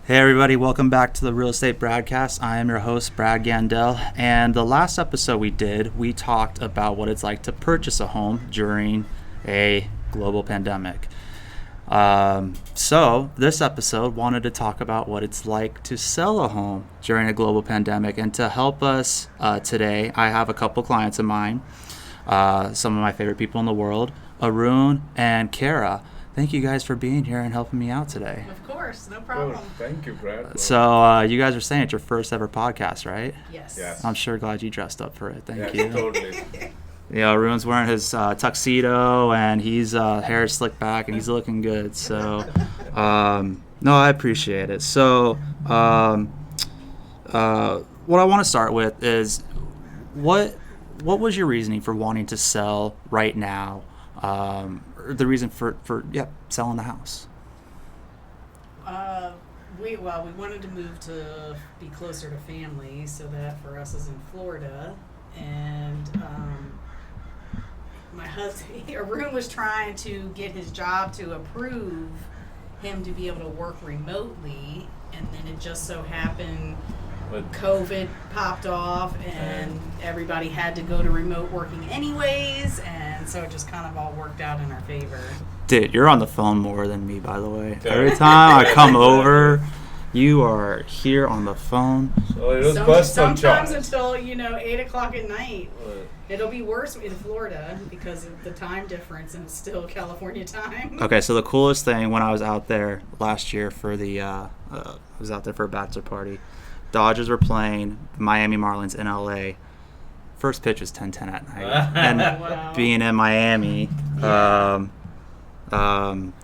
Hey everybody, welcome back to the Real Estate Broadcast. I am your host, Brad Gandel, and the last episode we talked about what it's like to purchase a home during a global pandemic. So this episode wanted to talk about what it's like to sell a home during a global pandemic, and to help us today, I have a couple clients of mine, some of my favorite people in the world, Arun and Cara. Thank you guys for being here and helping me out today. Of course, no problem. Oh, thank you, Brad. So you guys are saying it's your first ever podcast, right? Yes. I'm sure glad you dressed up for it. Thank Yeah, you. totally. Yeah, Arun's wearing his tuxedo and he's hair slicked back and he's looking good. So, no, I appreciate it. So, what I want to start with is what was your reasoning for wanting to sell right now? The reason for selling the house. We wanted to move to be closer to family, so that for us is in Florida, and my husband Arun was trying to get his job to approve him to be able to work remotely, and then it just so happened COVID popped off and everybody had to go to remote working anyways, and so it just kind of all worked out in our favor. Dude, you're on the phone more than me, by the way. Every time I come over, you are here on the phone. So it was personal sometimes choice. until 8 o'clock at night. It'll be worse in Florida because of the time difference, and it's still California time. Okay, so the coolest thing when I was out there last year for the I was out there for a bachelor party. Dodgers were playing Miami Marlins in LA. First pitch was 10:10 at night, and Wow. being in Miami,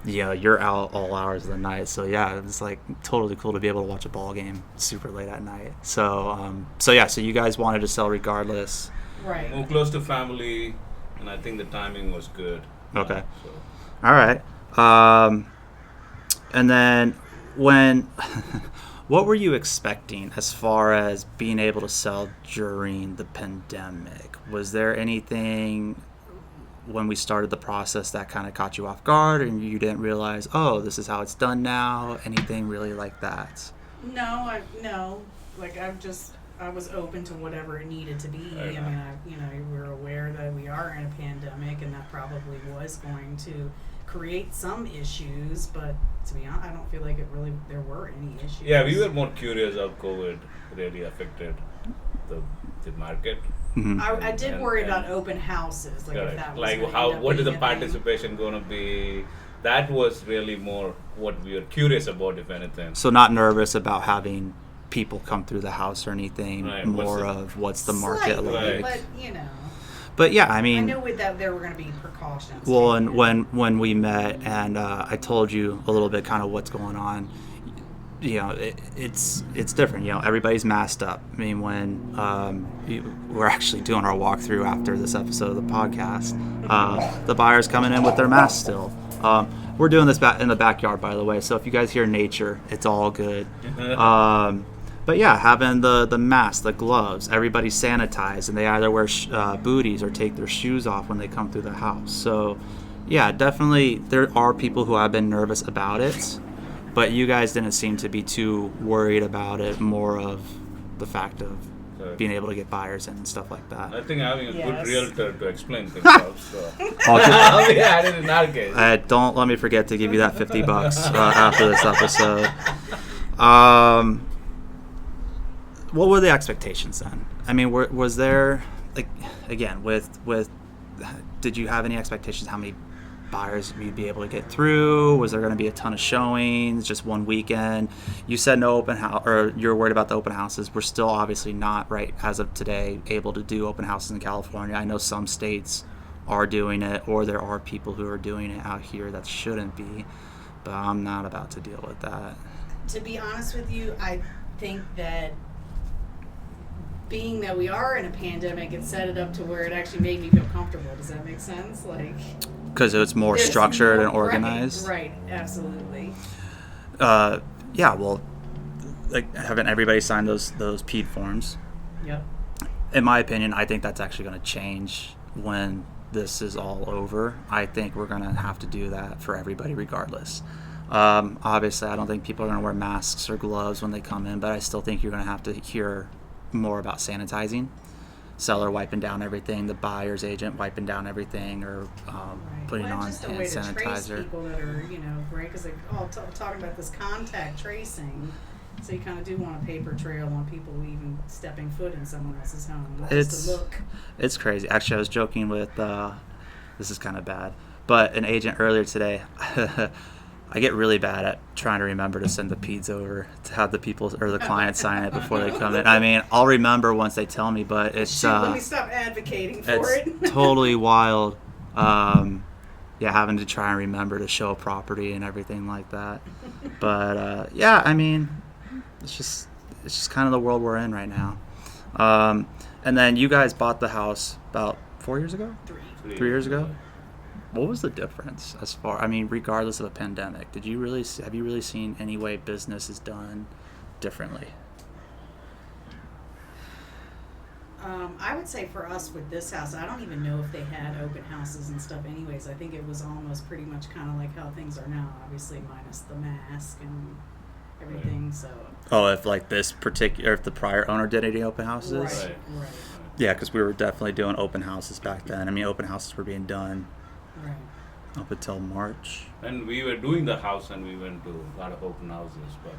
you're out all hours of the night. So yeah, it's like totally cool to be able to watch a ball game super late at night. So so you guys wanted to sell regardless. Right. More close to family, and I think the timing was good. Okay. So. All right. And then when, what were you expecting as far as being able to sell during the pandemic? Was there anything when we started the process that kind of caught you off guard and you didn't realize, oh, this is how it's done now? Anything really like that? No. Like I was open to whatever it needed to be. Right. I mean, we're aware that we are in a pandemic, and that probably was going to create some issues. But to be honest, I don't feel like there were any issues. Yeah, we were more curious how COVID really affected the market. Mm-hmm. I did worry about open houses, like if that was Like gonna how end up what is the being a thing. participation going to be? That was really more what we were curious about, if anything. So not nervous about having people come through the house or anything, Right, more of what's the market Slightly, like. but But yeah, I I mean, knew that there were going to be precautions. well, and when we met and I told you a little bit kind of what's going on, it's different. Everybody's masked up. I mean, when we're actually doing our walkthrough after this episode of the podcast, the buyers coming in with their masks still. We're doing this in the backyard, by the way. So if you guys hear nature, it's all good. But yeah, having the mask, the gloves, everybody's sanitized, and they either wear booties or take their shoes off when they come through the house. So yeah, definitely there are people who have been nervous about it, but you guys didn't seem to be too worried about it, more of the fact of being able to get buyers in and stuff like that. I think having a Yes. good realtor to explain things also. Also, We had it in our case. don't let me forget to give you that $50 after this episode. What were the expectations then? I mean, was there, like, again, with did you have any expectations how many buyers you'd be able to get through? Was there going to be a ton of showings, just one weekend? You said no open house, or you're worried about the open houses. We're still obviously not, right, as of today, able to do open houses in California. I know some states are doing it, or there are people who are doing it out here that shouldn't be, but I'm not about to deal with that. To be honest with you, I think that being that we are in a pandemic, it set it up to where it actually made me feel comfortable. Does that make sense? Like, Because it's more there's structured more- and organized. Right, absolutely. Yeah, well, like, haven't everybody signed those PED forms? Yep. In my opinion, I think that's actually going to change when this is all over. I think we're going to have to do that for everybody regardless. Obviously, I don't think people are going to wear masks or gloves when they come in, but I still think you're going to have to hear more about sanitizing. Seller wiping down everything, the buyer's agent wiping down everything, or putting well, on just a hand way to trace sanitizer. people that are, right? Because they're all talking about this contact tracing. So you kind of do want a paper trail on people even stepping foot in someone else's home, not just a look. It's crazy. Actually, I was joking with, this is kind of bad, but an agent earlier today, I get really bad at trying to remember to send the peds over to have the people or the clients sign it before they come in. I mean, I'll remember once they tell me, but it's Shoot, let me stop advocating for it's it. totally wild. Having to try and remember to show a property and everything like that. But I mean, it's just kind of the world we're in right now. And then you guys bought the house about 4 years ago? 3 years ago? What was the difference regardless of a pandemic? Have you really seen any way business is done differently? I would say for us with this house, I don't even know if they had open houses and stuff anyways. I think it was almost pretty much kind of like how things are now, obviously minus the mask and everything, so. Oh, if the prior owner did any open houses? Right. Yeah, because we were definitely doing open houses back then. I mean, open houses were being done up until March. And we were doing the house and we went to a lot of open houses, but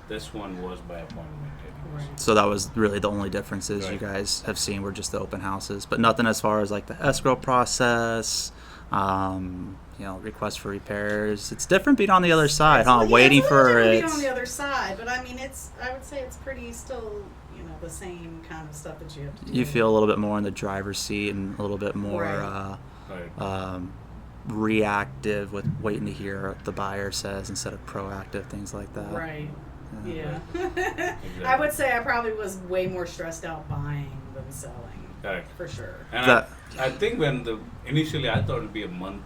this one was by appointment. Right. So that was really the only differences you guys have seen were just the open houses, but nothing as far as like the escrow process, requests for repairs. It's different being on the other side, waiting for it. It's on the other side, but I mean, I would say it's pretty still, the same kind of stuff that you have to do. You feel a little bit more in the driver's seat and a little bit more reactive with waiting to hear what the buyer says instead of proactive, things like that. Right. Yeah. Exactly. I would say I probably was way more stressed out buying than selling. Correct. For sure. And I think initially I thought it would be a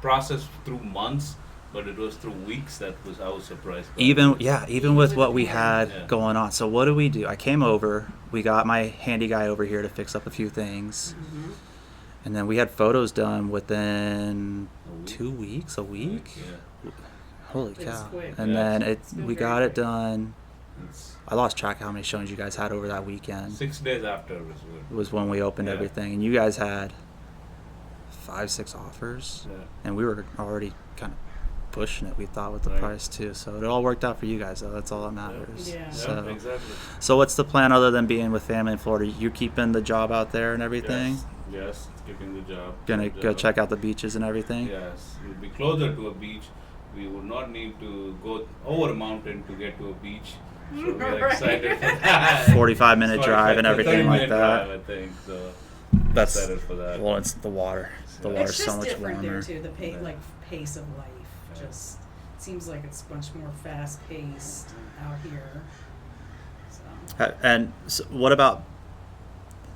process through months, but it was through weeks. I was surprised. Even with what we had going on. So what do we do? I came over. We got my handy guy over here to fix up a few things. Mm-hmm. And then we had photos done within 2 weeks, a week. Yeah. Holy cow. Quick. And then we got it done. It's I lost track of how many showings you guys had over that weekend. 6 days after Was when we opened everything. And you guys had 5-6 offers. Yeah. And we were already kind of pushing it, we thought, with the price too. So it all worked out for you guys, though. That's all that matters. Yeah. Exactly. So what's the plan other than being with family in Florida? You're keeping the job out there and everything? Yes, keeping the job. Gonna go check out the beaches and everything? Yes, we'll be closer to a beach. We would not need to go over a mountain to get to a beach. So we're excited for that. 45-minute drive and everything like that. Drive, I think. So That's excited for that. Well, it's the water. The water's It's just so much different warmer. there too. The pace of life just seems like it's much more fast paced out here. So. And so what about,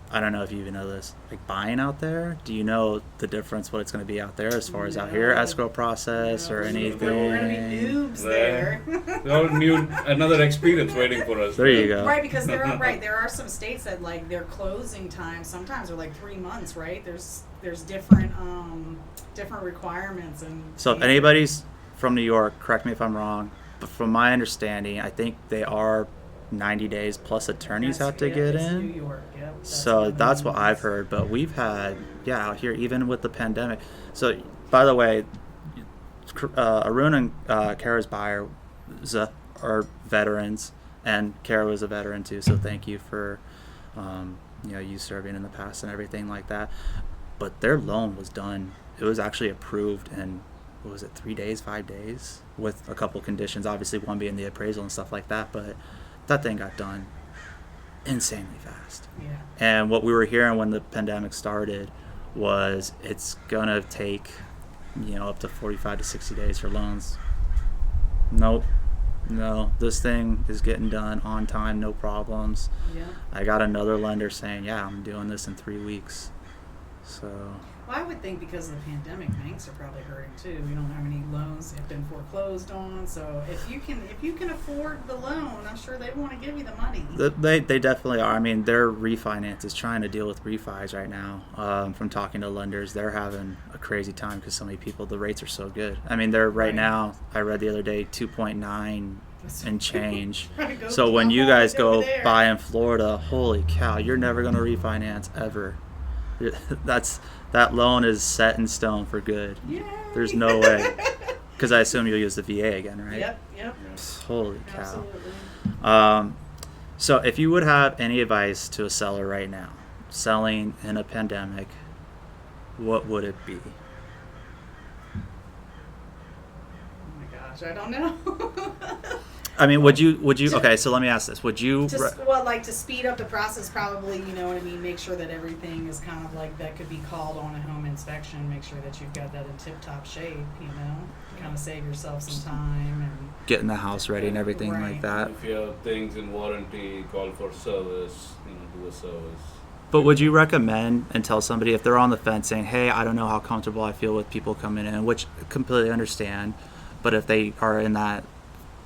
I don't know if you even know this, like buying out there? Do you know the difference, what it's going to be out there as far as out here, escrow process or anything? We're going to be noobs there. Another experience waiting for us. There you go. Right, because there are some states that like their closing times sometimes are like 3 months, right? There's different requirements and. So if anybody's from New York, correct me if I'm wrong, but from my understanding, I think they are 90 days plus attorneys have to get in. New York, yep. So that's what I've heard, but we've had, out here, even with the pandemic. So, by the way, Arun and Cara's buyer are veterans, and Cara was a veteran too, so thank you for, you serving in the past and everything like that. But their loan was done. It was actually approved in, 3 days, 5 days, with a couple conditions, obviously one being the appraisal and stuff like that, but that thing got done insanely fast. Yeah. And what we were hearing when the pandemic started was it's going to take, up to 45 to 60 days for loans. Nope. No, this thing is getting done on time, no problems. Yeah. I got another lender saying, I'm doing this in 3 weeks. So Well, I would think because of the pandemic, banks are probably hurting too. We don't know how many loans have been foreclosed on. So if you can afford the loan, I'm sure they want to give you the money. They definitely are. I mean, their refinance is trying to deal with refis right now. From talking to lenders, they're having a crazy time because so many people, the rates are so good. I mean, they're right now, I read the other day, 2.9 and change. So when you guys go buy in Florida, holy cow, you're never going to refinance ever. That loan is set in stone for good. Yay. There's no way. Because I assume you'll use the VA again, right? Yep. Holy cow. Absolutely. So if you would have any advice to a seller right now, selling in a pandemic, what would it be? Oh my gosh, I don't know. I mean, would you? Okay, so let me ask this: would you? To speed up the process, probably. You know what I mean. Make sure that everything is kind of like that could be called on a home inspection. Make sure that you've got that in tip-top shape. You know, kind of save yourself some time and getting the house ready and everything like that. If you have things in warranty, call for service. Do a service. But would you recommend and tell somebody if they're on the fence saying, "Hey, I don't know how comfortable I feel with people coming in," which I completely understand, but if they are in that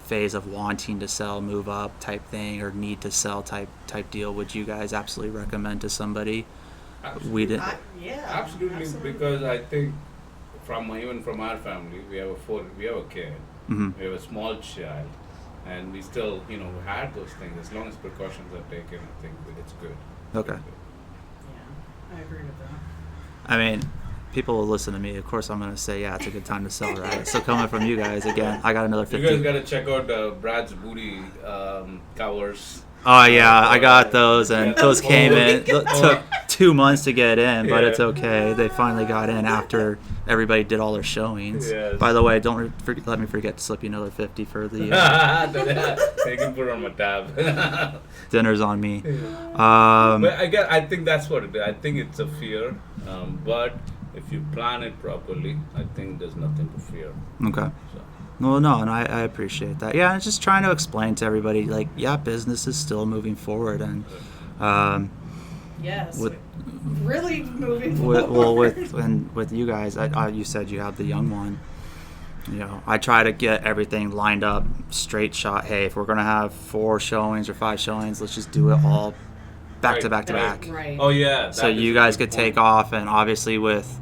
phase of wanting to sell, move up type thing, or need to sell type deal, would you guys absolutely recommend to somebody? Absolutely. Yeah, absolutely, because I think even from our family, we have a kid, Mm-hmm. we have a small child, and we still had those things. As long as precautions are taken, I think that it's good. Okay. Yeah, I agree with that. I mean, people will listen to me. Of course, I'm going to say, yeah, it's a good time to sell, right? So coming from you guys, again, I got another 50. You guys got to check out Brad's booty covers. Oh, yeah, I got those, and Yeah, those came in. oh. It took 2 months to get in, but Yeah. it's okay. They finally got in after everybody did all their showings. Yes. By the way, don't let me forget to slip you another 50 for the They can put it on my tab. dinner's on me. But I think that's what it is. I think it's a fear, but if you plan it properly, I think there's nothing to fear. Okay. So. Well, no, and I appreciate that. Yeah, and just trying to explain to everybody, like, yeah, business is still moving forward, and Yes. with Really moving forward. with you guys, you said you have the young one. I try to get everything lined up, straight shot. Hey, if we're gonna have 4 showings or 5 showings, let's just do it all back to back to back. Right. Oh yeah. So you guys could take off, and obviously with,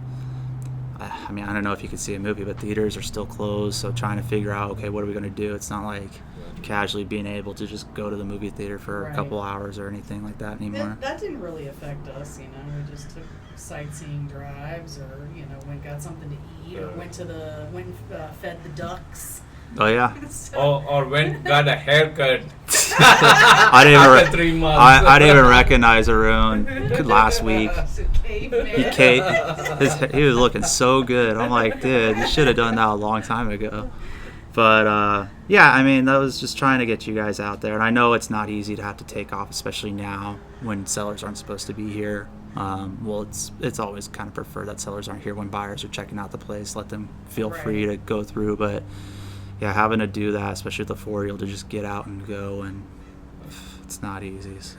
I mean, I don't know if you could see a movie, but theaters are still closed. So trying to figure out, okay, what are we going to do? It's not like casually being able to just go to the movie theater for a couple hours or anything like that anymore. That didn't really affect us, We just took sightseeing drives, or got something to eat, or went and fed the ducks. Oh yeah. Or got a haircut. I After 3 months. I didn't even recognize Arun last week. He was looking so good. I'm like, dude, you should have done that a long time ago. But yeah, I mean, that was just trying to get you guys out there. And I know it's not easy to have to take off, especially now when sellers aren't supposed to be here. Well, it's always kind of preferred that sellers aren't here when buyers are checking out the place. Let them feel free to go through. But yeah, having to do that, especially with the 4-year-old, to just get out and go, and it's not easy. So,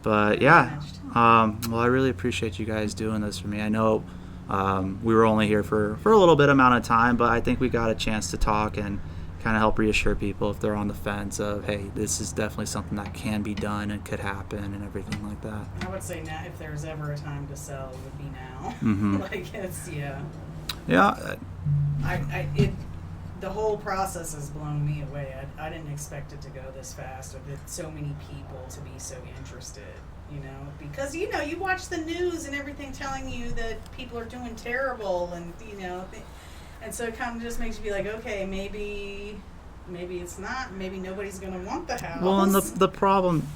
but yeah, well, I really appreciate you guys doing this for me. I know we were only here for a little bit amount of time, but I think we got a chance to talk and kind of help reassure people if they're on the fence of, hey, this is definitely something that can be done and could happen and everything like that. I would say now, if there's ever a time to sell, it would be now. Mm-hmm. Like, it's, Yeah. The whole process has blown me away. I didn't expect it to go this fast, or that so many people to be so interested, because, you watch the news and everything telling you that people are doing terrible, and, and so it kind of just makes you be like, okay, maybe it's not, maybe nobody's going to want the house. Well, and the problem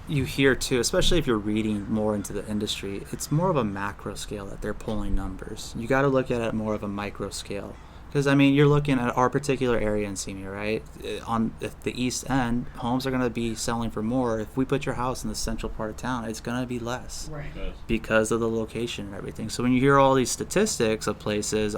you hear too, especially if you're reading more into the industry, it's more of a macro scale that they're pulling numbers. You got to look at it more of a micro scale. Because, I mean, you're looking at our particular area in Senior, right? If the East End, homes are going to be selling for more. If we put your house in the central part of town, it's going to be less. Right. Yes. Because of the location and everything. So when you hear all these statistics of places,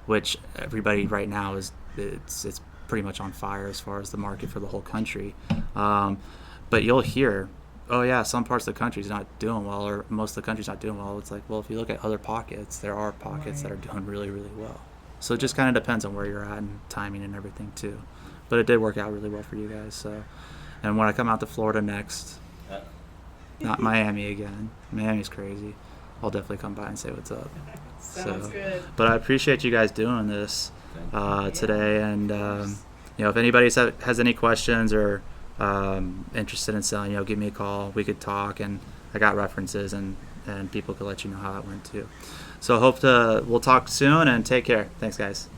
which everybody right now it's pretty much on fire as far as the market for the whole country. But you'll hear oh yeah, some parts of the country's not doing well, or most of the country's not doing well. It's like, well, if you look at other pockets, there are pockets that are doing really, really well. So it just kind of depends on where you're at and timing and everything too. But it did work out really well for you guys. So, and when I come out to Florida next, not Miami again. Miami's crazy. I'll definitely come by and say what's up. Sounds good. But I appreciate you guys doing this today, and if anybody has any questions or interested in selling, give me a call. We could talk, and I got references, and people could let you know how it went too. So we'll talk soon, and take care. Thanks, guys.